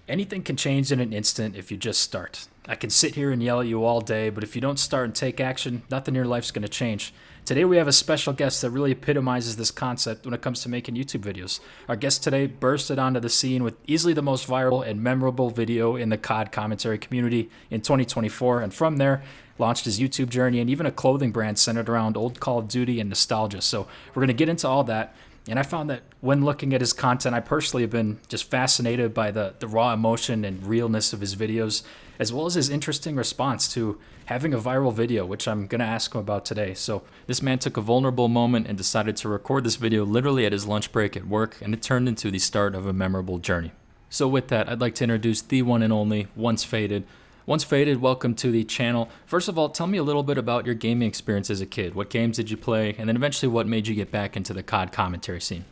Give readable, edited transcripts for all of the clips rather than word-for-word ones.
Anything can change in an instant if you just start. I can sit here and yell at you all day, but if you don't start and take action, nothing in your life's going to change. Today we have a special guest that really epitomizes this concept when it comes to making YouTube videos. Our guest today bursted onto the scene with easily the most viral and memorable video in the COD commentary community in 2024, and from there launched his YouTube journey and even a clothing brand centered around old Call of Duty and nostalgia. So we're going to get into all that. And I found that when looking at his content, I personally have been just fascinated by the raw emotion and realness of his videos, as well as his interesting response to having a viral video, which I'm going to ask him about today. So this man took a vulnerable moment and decided to record this video literally at his lunch break at work, and it turned into the start of a memorable journey. So with that, I'd like to introduce the one and only OnceFaded. OnceFaded, welcome to the channel. First of all, tell me a little bit about your gaming experience as a kid. What games did you play? And then eventually what made you get back into the COD commentary scene?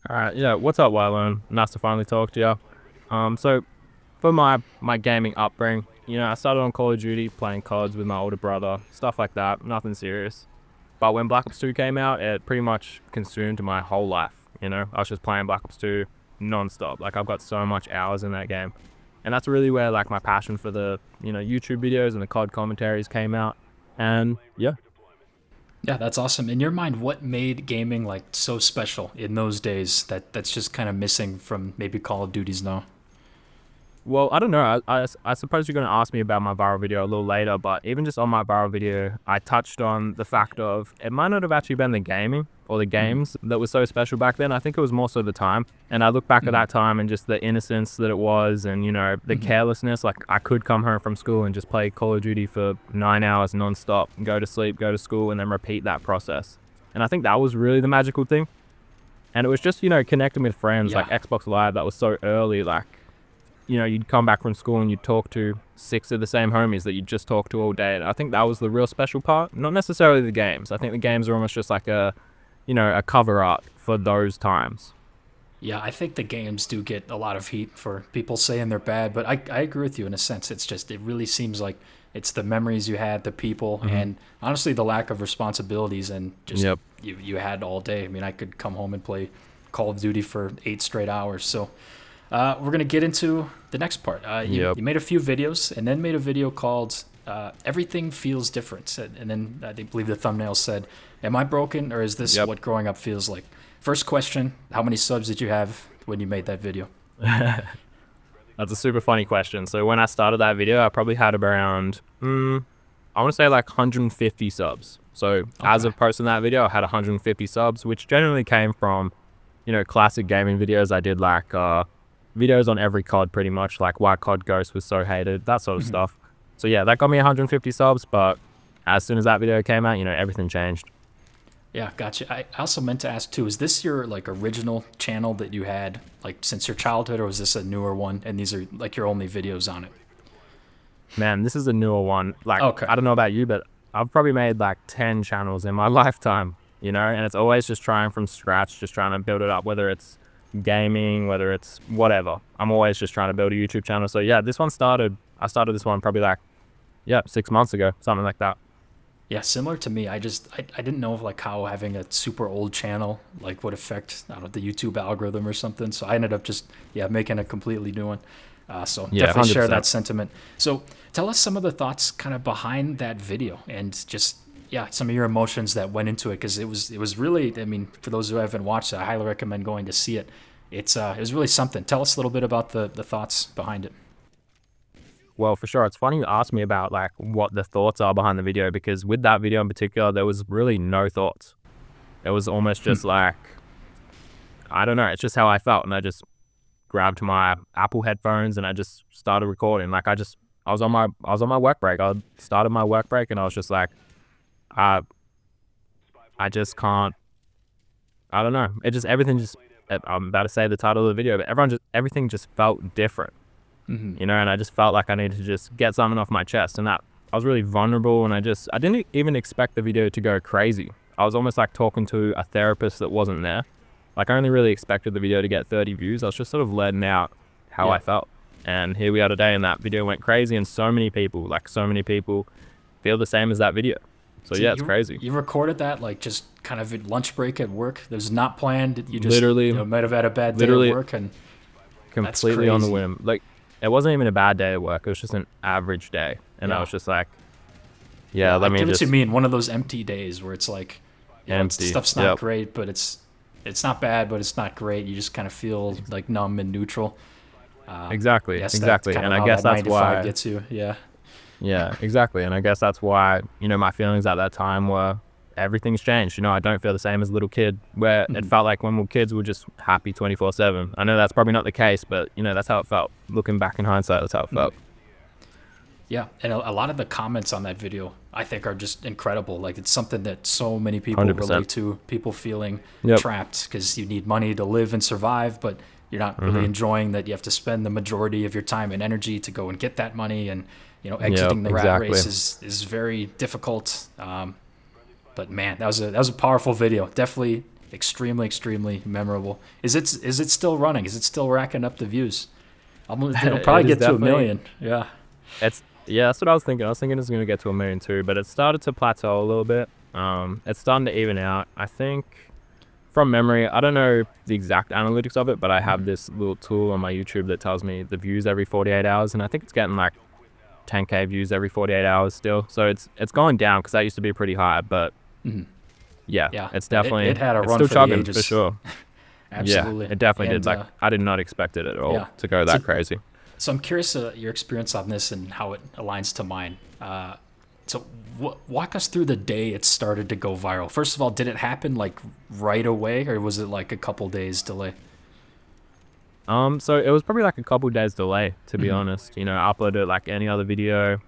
All right, yeah, what's up, Wyland? Nice to finally talk to you. So for my gaming upbringing, I started on Call of Duty, playing CODs with my older brother, stuff like that, nothing serious. But when Black Ops 2 came out, it pretty much consumed my whole life, I was just playing Black Ops 2 non-stop. Like, I've got so much hours in that game. And that's really where, like, my passion for the, YouTube videos and the COD commentaries came out. And, yeah. Yeah, that's awesome. In your mind, what made gaming like so special in those days that's just kind of missing from maybe Call of Duties now? Well, I don't know. I suppose you're going to ask me about my viral video a little later, but even just on my viral video, I touched on the fact of it might not have actually been the gaming or the games that was so special back then. I think it was more so the time. And I look back at that time and just the innocence that it was and, the carelessness. Like, I could come home from school and just play Call of Duty for 9 hours nonstop, and go to sleep, go to school, and then repeat that process. And I think that was really the magical thing. And it was just, connecting with friends, like Xbox Live, that was so early, like, you'd come back from school and you'd talk to 6 of the same homies that you'd just talked to all day. And I think that was the real special part. Not necessarily the games. I think the games are almost just like a cover art for those times. Yeah, I think the games do get a lot of heat for people saying they're bad, but I agree with you in a sense. It's just, it really seems like it's the memories you had, the people, and honestly the lack of responsibilities and just you had all day. I mean, I could come home and play Call of Duty for 8 straight hours. So we're going to get into the next part. You made a few videos and then made a video called Everything Feels Different. And then I believe the thumbnail said, am I broken or is this what growing up feels like? First question, how many subs did you have when you made that video? That's a super funny question. So when I started that video, I probably had around, I want to say like 150 subs. So as of posting that video, I had 150 subs, which generally came from, classic gaming videos. I did like videos on every COD pretty much, like why COD Ghost was so hated, that sort of stuff. So yeah, that got me 150 subs, but as soon as that video came out, everything changed. Yeah, gotcha. I also meant to ask too, is this your like original channel that you had like since your childhood, or was this a newer one and these are like your only videos on it? Man, this is a newer one. Like, I don't know about you, but I've probably made like 10 channels in my lifetime, and it's always just trying from scratch, just trying to build it up, whether it's gaming, whether it's whatever. I'm always just trying to build a YouTube channel. So yeah, I started this one probably like 6 months ago, something like that. Yeah, similar to me. I didn't know of like how having a super old channel like would affect, I don't know, the YouTube algorithm or something. So I ended up just making a completely new one. So definitely 100%. Share that sentiment. So tell us some of the thoughts kind of behind that video and just some of your emotions that went into it, because it was really, I mean, for those who haven't watched it, I highly recommend going to see it. It was really something. Tell us a little bit about the thoughts behind it. Well, for sure. It's funny you asked me about like what the thoughts are behind the video, because with that video in particular, there was really no thoughts. It was almost just like, I don't know, it's just how I felt. And I just grabbed my Apple headphones and I just started recording. Like I was on my work break. I started my work break and I was just like, I just can't, I don't know. I'm about to say the title of the video, but everything just felt different. And I just felt like I needed to just get something off my chest, and that I was really vulnerable, and I didn't even expect the video to go crazy. I was almost like talking to a therapist that wasn't there. Like I only really expected the video to get 30 views. I was just sort of letting out how I felt. And here we are today, and that video went crazy, and so many people feel the same as that video. So yeah, it's crazy. You recorded that like just kind of at lunch break at work. It was not planned. You just literally might have had a bad day at work and completely on the crazy. whim. Like, it wasn't even a bad day at work. It was just an average day. And I Yeah. was just like, yeah, Yeah, I let me get what you just mean. One of those empty days where it's like, empty. stuff's not Yep. great, but it's not bad, but it's not great. You just kind of feel like numb and neutral. Exactly. Yes, that's Exactly. kind And of I how guess that that's 9 to 5 why, gets you. Yeah. yeah, exactly. And I guess that's why, my feelings at that time were everything's changed. I don't feel the same as a little kid where it Mhm. felt like when we were kids, we were just happy 24/7. I know that's probably not the case, but, that's how it felt. Looking back in hindsight, that's how it Mhm. felt. Yeah, and a lot of the comments on that video I think are just incredible. Like it's something that so many people 100%. relate to. People feeling Yep. trapped because you need money to live and survive, but you're not really Mm-hmm. enjoying that you have to spend the majority of your time and energy to go and get that money. And Yep. exiting the rat Exactly. race is very difficult. But man, that was a powerful video. Definitely extremely memorable. Is it still running? Is it still racking up the views? It'll probably It is get to a definitely, million. Yeah. yeah, that's what I was thinking. I was thinking it's going to get to a million too, but it started to plateau a little bit. It's starting to even out. I think from memory, I don't know the exact analytics of it, but I have this little tool on my YouTube that tells me the views every 48 hours, and I think it's getting like 10K views every 48 hours still. So it's going down because that used to be pretty high, but Mhm. yeah, Yeah, it's it definitely had a it's run still for the chugging for ages. sure. Yeah, Absolutely. it definitely did. And Like I did not expect it at all yeah, to go so that crazy. so I'm curious your experience on this and how it aligns to mine. So walk us through the day it started to go viral. First of all, did it happen like right away, or was it like a couple days delay? So it was probably like a couple days delay, to be Hmm. honest. I uploaded like any other video,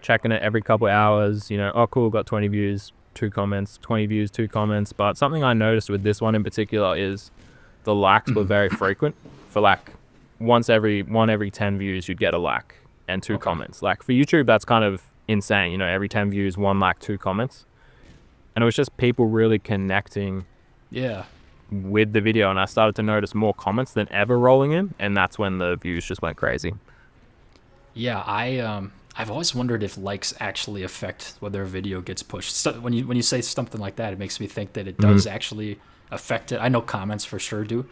checking it every couple hours. Oh cool, got 20 views, 2 comments, 20 views, 2 comments. But something I noticed with this one in particular is the likes were Hmm. very frequent. For like every 10 views, you'd get a like and two Okay. comments. Like for YouTube, that's kind of insane. Every 10 views, one like, 2 comments, and it was just people really connecting Yeah. with the video, and I started to notice more comments than ever rolling in, and that's when the views just went crazy. Yeah. I've always wondered if likes actually affect whether a video gets pushed. So when you say something like that, it makes me think that it Hmm. does actually affect it. I know comments for sure do.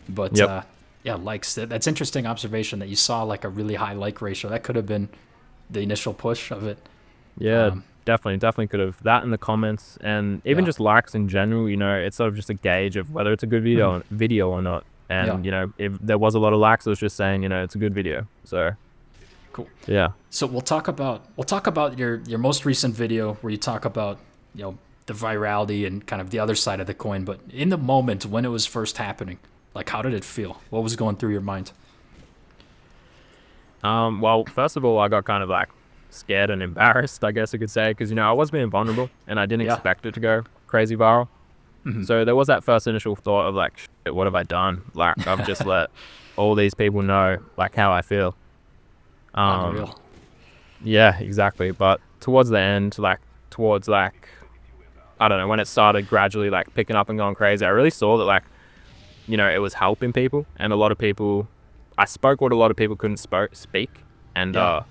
But Yep. yeah, likes. That's interesting observation that you saw like a really high like ratio. That could have been the initial push of it. Yeah, Um, definitely could have that in the comments, and even yeah. just likes in general. It's sort of just a gauge of whether it's a good Mhm. video or not. Yeah. And if there was a lot of likes, it was just saying it's a good video. So Cool. yeah. So we'll talk about your most recent video where you talk about the virality and kind of the other side of the coin. But in the moment when it was first happening, like how did it feel? What was going through your mind? Well, first of all, I got kind of like scared and embarrassed, I guess you could say, because I was being vulnerable and I didn't Yeah. expect it to go crazy viral. Hmm. So there was that first initial thought of like, shit, what have I done? Like I've just let all these people know like how I feel. Um, Unreal. yeah, exactly. But towards the end, like towards like I don't know, when it started gradually like picking up and going crazy, I really saw that like it was helping people, and a lot of people. I spoke what a lot of people couldn't speak, and Yeah.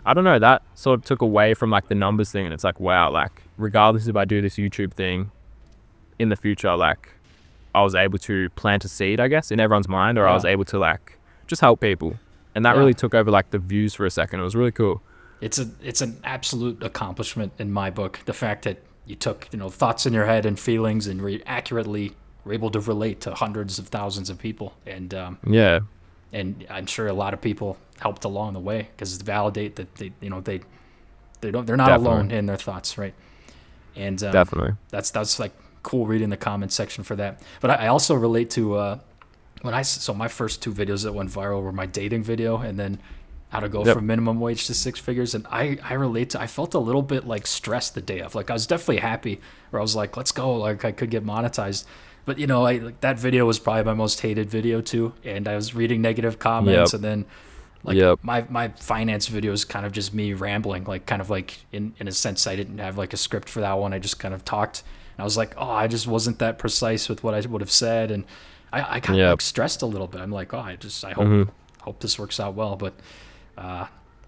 I don't know, that sort of took away from like the numbers thing, and it's like wow, like regardless if I do this YouTube thing in the future, like I was able to plant a seed, I guess, in everyone's mind, or I was Yeah. able to like just help people, and that Yeah. really took over like the views for a second. It was really cool. It's an absolute accomplishment in my book. The fact that you took thoughts in your head and feelings and accurately were able to relate to hundreds of thousands of people, Yeah, and I'm sure a lot of people helped along the way because to validate that they're not alone definitely, in their thoughts, right? And definitely. that's like cool reading the comment section for that. But I also relate to so my first two videos that went viral were my dating video and then how to go Yep. from minimum wage to 6 figures. And I relate to, I felt a little bit like stressed the day of. Like I was definitely happy where I was like, let's go. Like I could get monetized. But like that video was probably my most hated video too. And I was reading negative comments Yep. and then like Yep. my finance video is kind of just me rambling, like kind of like in a sense I didn't have like a script for that one. I just kind of talked. And I was like, oh, I just wasn't that precise with what I would have said, and I kind of Yep. like stressed a little bit. I'm like, oh, I Mhm. hope this works out well. But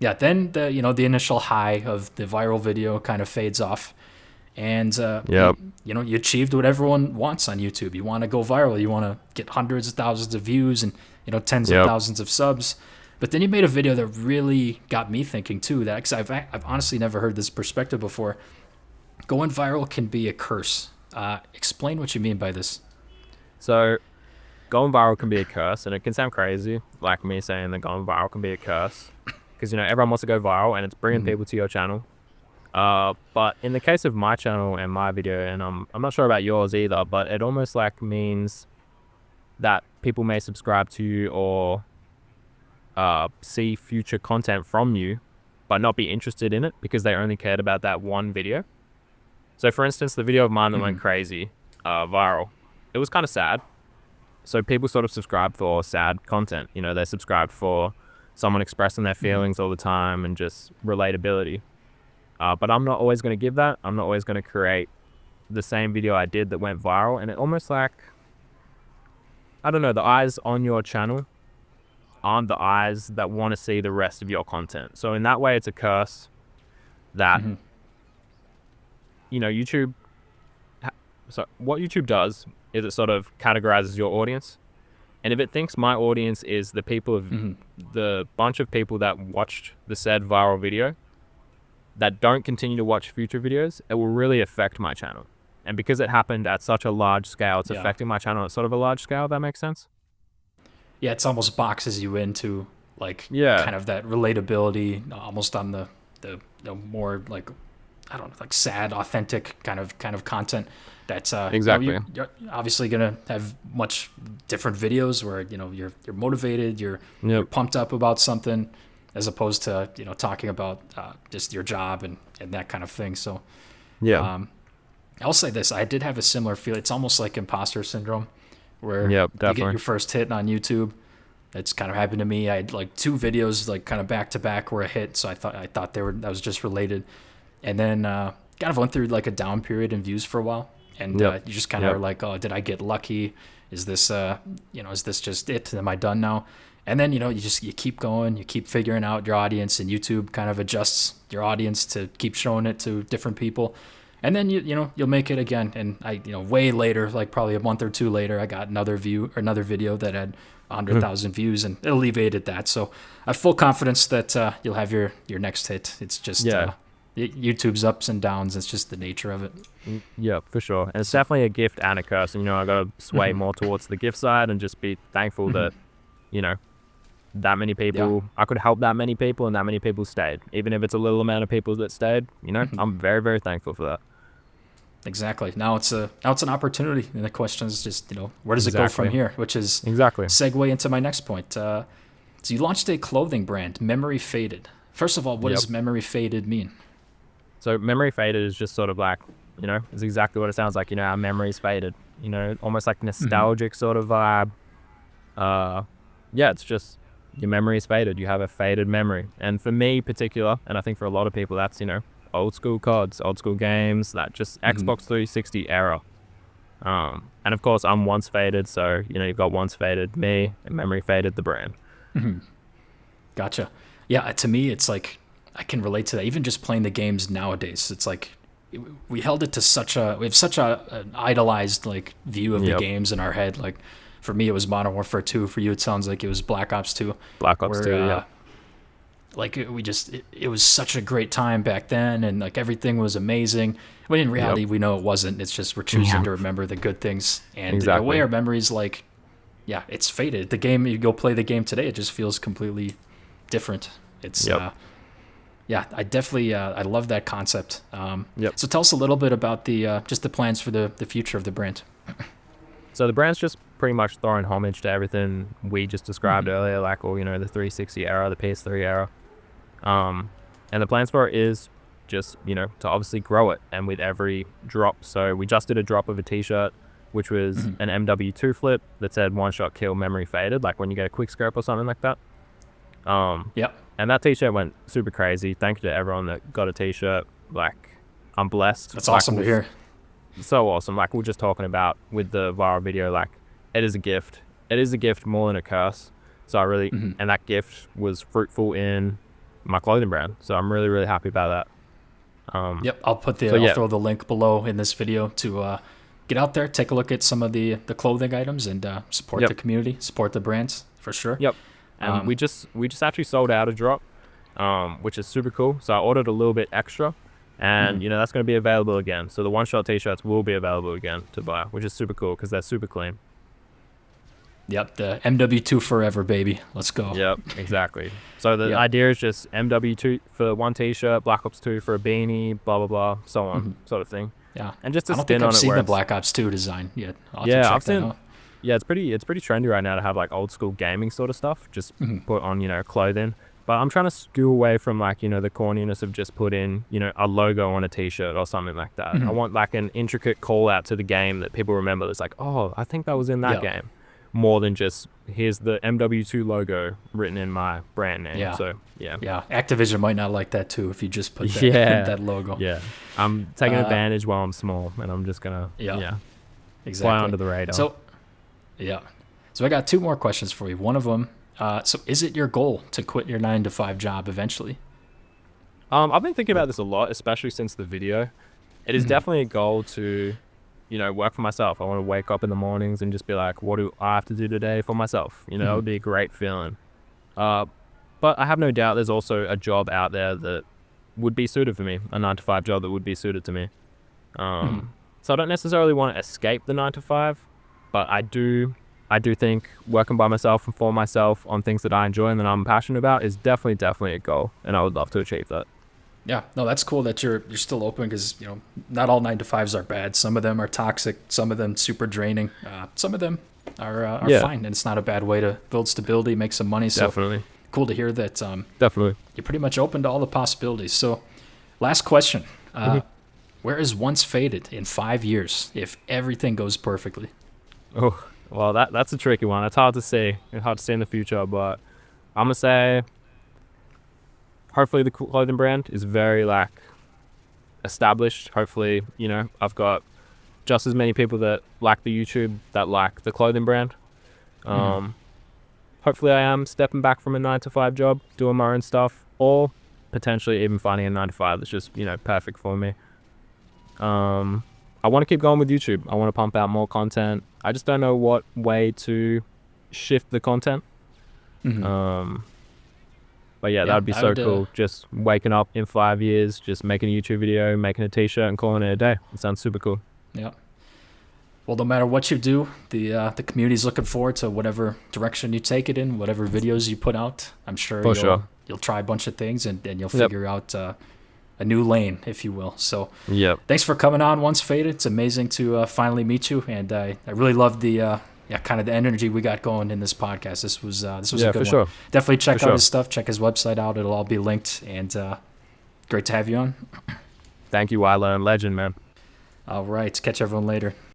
yeah, then the initial high of the viral video kind of fades off, and Yep. you achieved what everyone wants on YouTube. You want to go viral. You want to get hundreds of thousands of views, and tens of thousands of subs. But then you made a video that really got me thinking too. That, because I've honestly never heard this perspective before. Going viral can be a curse. Explain what you mean by this. So going viral can be a curse, and it can sound crazy, like me saying that going viral can be a curse, because everyone wants to go viral, and it's bringing people to your channel. But in the case of my channel and my video, and I'm not sure about yours either, but it almost like means that people may subscribe to you or see future content from you, but not be interested in it because they only cared about that one video. So for instance, the video of mine that went crazy, viral, it was kind of sad. So people sort of subscribe for sad content. They subscribed for someone expressing their feelings all the time and just relatability. But I'm not always going to give that. I'm not always going to create the same video I did that went viral. And it almost like, I don't know, the eyes on your channel aren't the eyes that want to see the rest of your content. So in that way, it's a curse that, YouTube. So what YouTube does is it sort of categorizes your audience. And if it thinks my audience is the people of the bunch of people that watched the said viral video that don't continue to watch future videos, it will really affect my channel. And because it happened at such a large scale, it's affecting my channel at sort of a large scale, if that makes sense. Yeah, it's almost boxes you into kind of that relatability, almost on the more like, I don't know, like sad, authentic kind of content. That's exactly. You're obviously gonna have much different videos where you're motivated, you're pumped up about something, as opposed to talking about just your job and that kind of thing. So I'll say this: I did have a similar feel. It's almost like imposter syndrome, where you get your first hit on YouTube. It's kind of happened to me. I had like 2 videos like kind of back to back were a hit, so I thought that was just related, and then kind of went through like a down period in views for a while. And you just kind of are like, oh, did I get lucky? Is this, is this just it? Am I done now? And then, you keep going, you keep figuring out your audience, and YouTube kind of adjusts your audience to keep showing it to different people. And then, you'll make it again. And I, way later, like probably a month or 2 later, I got another video that had 100,000 views, and it alleviated that. So I have full confidence that you'll have your next hit. It's just YouTube's ups and downs. It's just the nature of it. Yeah, for sure. And it's definitely a gift and a curse. And, I got to sway more towards the gift side and just be thankful that, that many people, I could help that many people and that many people stayed. Even if it's a little amount of people that stayed, I'm very, very thankful for that. Exactly. Now it's an opportunity. And the question is just, where does it go from here? Which is segue into my next point. So you launched a clothing brand, Memory Faded. First of all, what does Memory Faded mean? So Memory Faded is just sort of like, it's exactly what it sounds like. Our memories faded, almost like nostalgic sort of vibe. It's just your memories faded. You have a faded memory. And for me particular, and I think for a lot of people, that's, old school CODs, old school games, that just Xbox 360 era. And of course, I'm OnceFaded. So, you've got OnceFaded, me, and Memory Faded, the brand. Gotcha. Yeah, to me, it's like, I can relate to that. Even just playing the games nowadays, it's like we held it to we have such an idolized like view of the games in our head. Like for me, it was Modern Warfare 2. For you, it sounds like it was Black Ops 2. Black Ops 2, yeah. Like it was such a great time back then, and like everything was amazing. But in reality, we know it wasn't. It's just we're choosing to remember the good things, and the way our memories it's faded. The game, you go play the game today, it just feels completely different. It's I definitely I love that concept. So tell us a little bit about the just the plans for the future of the brand. So the brand's just pretty much throwing homage to everything we just described earlier, like all the 360 era, the PS3 era. And the plans for it is just to obviously grow it, and with every drop. So we just did a drop of a t-shirt, which was an MW2 flip that said "One Shot Kill, Memory Faded," like when you get a quick scope or something like that. And that t-shirt went super crazy. Thank you to everyone that got a t-shirt. Like, I'm blessed. That's awesome to hear. So awesome. Like we were just talking about with the viral video, like it is a gift. It is a gift more than a curse. So I really, and that gift was fruitful in my clothing brand. So I'm really, really happy about that. I'll throw the link below in this video to get out there, take a look at some of the clothing items, and support the community, support the brands. for sure. Yep. And we just actually sold out a drop, which is super cool. So I ordered a little bit extra, and you know, that's going to be available again. So the one shot t-shirts will be available again to buy, which is super cool because they're super clean. Yep, the MW2 forever, baby. Let's go. Yep, exactly. So the idea is just MW2 for one t-shirt, Black Ops 2 for a beanie, blah blah blah, so on, sort of thing. Yeah, and just to I don't spin think on I've it. seen Where the it's- Black Ops 2 design yet. I'll have to yeah, check I've that seen. out. Yeah, it's pretty trendy right now to have like old school gaming sort of stuff, just put on, you know, clothing. But I'm trying to skew away from like, you know, the corniness of just put in, you know, a logo on a t-shirt or something like that. I want like an intricate call out to the game that people remember. That's like, oh, I think that was in that game, more than just here's the MW2 logo written in my brand name. Yeah. So yeah. Activision might not like that too if you just put that, that logo. Yeah, I'm taking advantage while I'm small, and I'm just gonna exactly fly under the radar. So so I got two more questions for you. One of them, so is it your goal to quit your 9-to-5 job eventually? I've been thinking about this a lot, especially since the video. It is definitely a goal to, you know, work for myself. I want to wake up in the mornings and just be like, what do I have to do today for myself? You know, it would be a great feeling. But I have no doubt there's also a job out there that would be suited for me, a 9-to-5 job that would be suited to me. So I don't necessarily want to escape the 9-to-5, but I do think working by myself and for myself on things that I enjoy and that I'm passionate about is definitely a goal, and I would love to achieve that. Yeah, no, that's cool that you're still open because, you know, not all 9-to-5s are bad. Some of them are toxic. Some of them super draining. Some of them are fine, and it's not a bad way to build stability, make some money. So Definitely. Cool to hear that. Definitely. You're pretty much open to all the possibilities. So, last question: where is OnceFaded in 5 years if everything goes perfectly? Oh, well, that's a tricky one. It's hard to say. It's hard to say in the future, but I'm gonna say, hopefully the clothing brand is very like established. Hopefully, you know, I've got just as many people that like the YouTube that like the clothing brand. Hopefully I am stepping back from a 9-to-5 job, doing my own stuff, or potentially even finding a 9-to-5 that's just, you know, perfect for me. I want to keep going with YouTube. I want to pump out more content. I just don't know what way to shift the content. But yeah, that would be so cool. Just waking up in 5 years, just making a YouTube video, making a t-shirt and calling it a day. It sounds super cool. Yeah. Well, no matter what you do, the community's looking forward to whatever direction you take it in, whatever videos you put out. I'm sure you'll try a bunch of things and you'll figure out a new lane, if you will. So thanks for coming on OnceFaded. It's amazing to finally meet you, and I really love the kind of the energy we got going in this podcast. This was a good one. Sure. Definitely check out his stuff. Check his website out. It'll all be linked, and great to have you on. Thank you, Wyler, and legend, man. All right. Catch everyone later.